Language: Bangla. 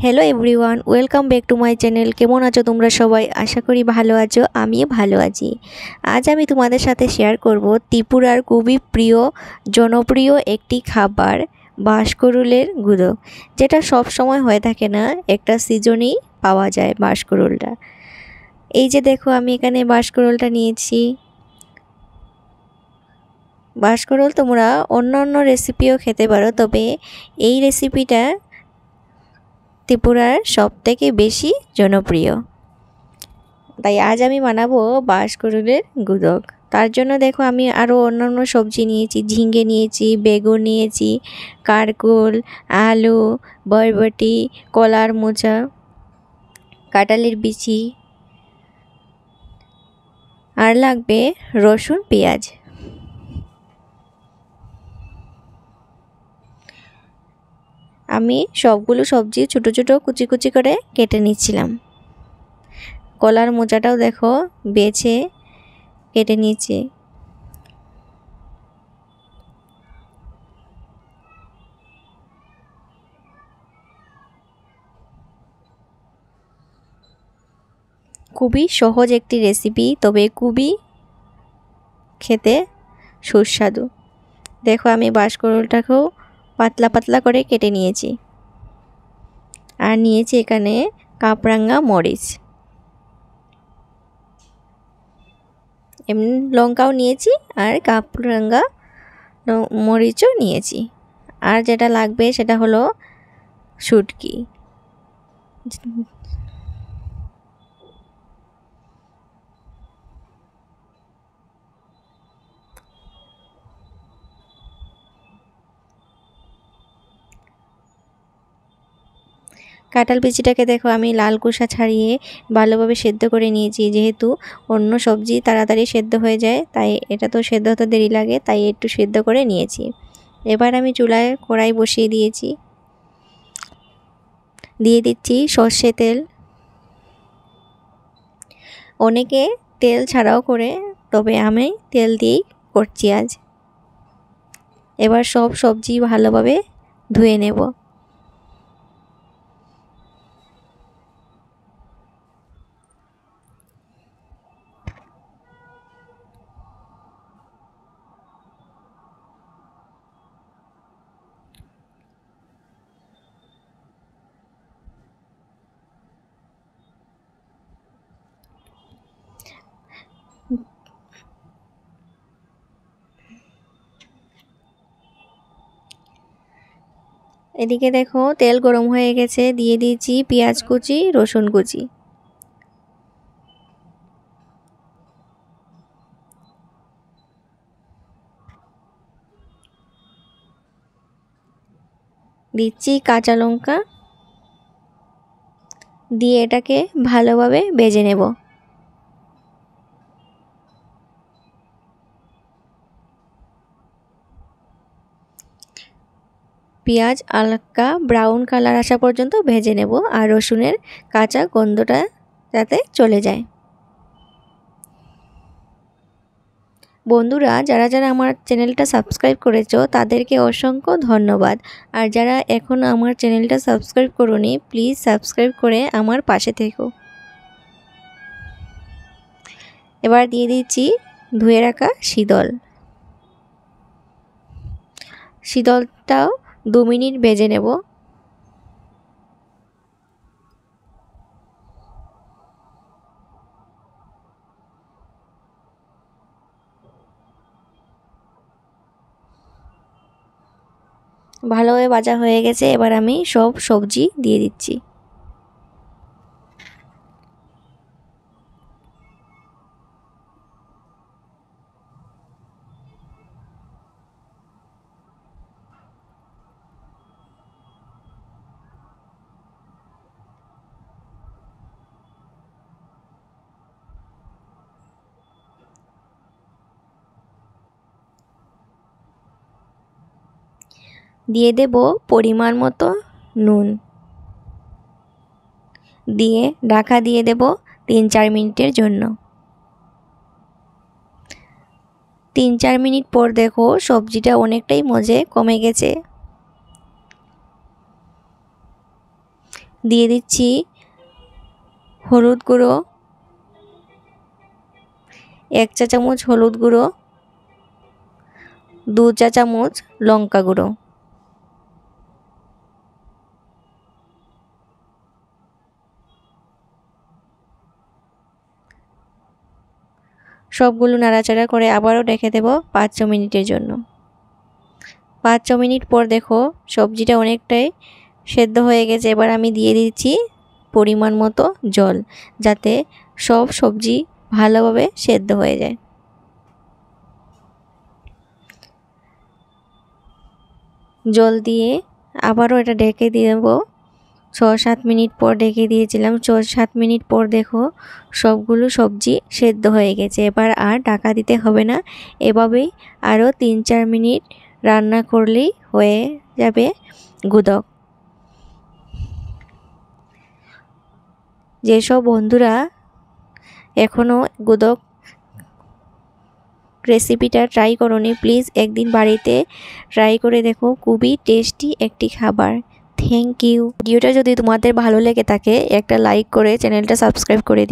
Hello everyone, welcome back to my channel. কেমন আছো তোমরা সবাই? আশা করি ভালো আছো, আমিও ভালো আছি। আজ আমি তোমাদের সাথে শেয়ার করব ত্রিপুরার খুবই জনপ্রিয় একটি খাবার, বাঁশকুড়ুলের গুঁড়ো, যেটা সব সময় হয়ে থাকে না, একটা সিজনেই পাওয়া যায় বাঁশকুড়ুলটা। এই যে দেখো, আমি এখানে বাঁশকুড়ুলটা নিয়েছি। বাঁশকুড়ুল তোমরা অন্য অন্য রেসিপিও খেতে পারো, তবে এই রেসিপিটা ত্রিপুরার সবথেকে বেশি জনপ্রিয়। তাই আজ আমি বানাবো বাঁশকুড়ুলের গুঁড়ো। তার জন্য দেখো, আমি আরও অন্যান্য সবজি নিয়েছি। ঝিঙে নিয়েছি, বেগুন নিয়েছি, কারকোল, আলু, বরবটি, কলার মোচা, কাঁঠালের বিচি, আর লাগবে রসুন, পেঁয়াজ। আমি সবগুলো সবজি ছোটো ছোটো কুচি কুচি করে কেটে নিচ্ছিলাম। কলার মোচাটাও দেখো বেছে কেটে নিয়েছি। খুবই সহজ একটি রেসিপি, তবে খুবই খেতে সুস্বাদু। দেখো, আমি বাঁশকুড়ুলটাকেও পাতলা পাতলা করে কেটে নিয়েছি। আর নিয়েছি এখানে কাপরাঙ্গা মরিচ, এমনি লঙ্কাও নিয়েছি, আর কাপরাঙ্গা মরিচও নিয়েছি। আর যেটা লাগবে সেটা হলো শুটকি। কাঁঠাল বিচিটাকে দেখো, আমি লাল কুসা ছাড়িয়ে ভালোভাবে সেদ্ধ করে নিয়েছি। যেহেতু অন্য সবজি তাড়াতাড়ি সেদ্ধ হয়ে যায়, তাই এটা তো সেদ্ধ হতে দেরি লাগে, তাই একটু সেদ্ধ করে নিয়েছি। এবার আমি চুলায় কড়াই বসিয়ে দিয়েছি। দিয়ে দিচ্ছি সর্ষে তেল। অনেকে তেল ছাড়াও করে, তবে আমি তেল দিয়েই করছি আজ। এবার সব সবজি ভালোভাবে ধুয়ে নেব। এদিকে দেখো, তেল গরম হয়ে গেছে, দিয়ে দিয়েছি পেঁয়াজ কুচি, রসুন কুচি। দিচ্ছি কাঁচা লঙ্কা, দিয়ে এটাকে ভালোভাবে ভেজে নেব। পেঁয়াজ হালকা ব্রাউন কালার আসা পর্যন্ত ভেজে নেব, আর রসুনের কাঁচা গন্ধটা যাতে চলে যায়। বন্ধুরা, যারা যারা আমার চ্যানেলটা সাবস্ক্রাইব করেছো তাদেরকে অসংখ্য ধন্যবাদ। আর যারা এখনও আমার চ্যানেলটা সাবস্ক্রাইব করোনি, প্লিজ সাবস্ক্রাইব করে আমার পাশে থেকো। এবার দিয়ে দিচ্ছি ধুয়ে রাখা শীতল। শীতলটাও 2 মিনিট ভেজে নেব। ভালোভাবে ভাজা হয়ে গেছে, এবার আমি সব সবজি দিয়ে দিচ্ছি। দিয়ে দেব পরিমাণ মতো নুন, দিয়ে ঢাকা দিয়ে দেব 3-4 মিনিটের জন্য। 3-4 মিনিট পর দেখো, সবজিটা অনেকটাই মজে কমে গেছে। দিয়ে দিচ্ছি হলুদ গুঁড়ো, 1 চা চামচ হলুদ গুঁড়ো, 2 চা চামচ লঙ্কা গুঁড়ো। সবগুলো নাড়াচাড়া করে আবারও রেখে দেব 5 মিনিটের জন্য। 5 মিনিট পর দেখো সবজিটা অনেকটাই সেদ্ধ হয়ে গেছে। এবার আমি দিয়ে দিচ্ছি পরিমাণ মতো জল, যাতে সব সবজি ভালোভাবে সেদ্ধ হয়ে যায়। জল দিয়ে আবারও এটা ঢেকে দেব। 6-7 মিনিট পর ঢেকে দিয়েছিলাম। 6-7 মিনিট পর দেখো সবগুলো সবজি সেদ্ধ হয়ে গেছে। এবার আর ঢাকা দিতে হবে না, এভাবেই আরও 3-4 মিনিট রান্না করলেই হয়ে যাবে গুদক। যেসব বন্ধুরা এখনও গুদক রেসিপিটা ট্রাই করোনি, প্লিজ একদিন বাড়িতে ট্রাই করে দেখো, খুবই টেস্টি একটি খাবার। Thank you. ভিডিওটা যদি তোমাদের ভালো লেগে থাকে একটা লাইক করে চ্যানেলটা সাবস্ক্রাইব করে দিও।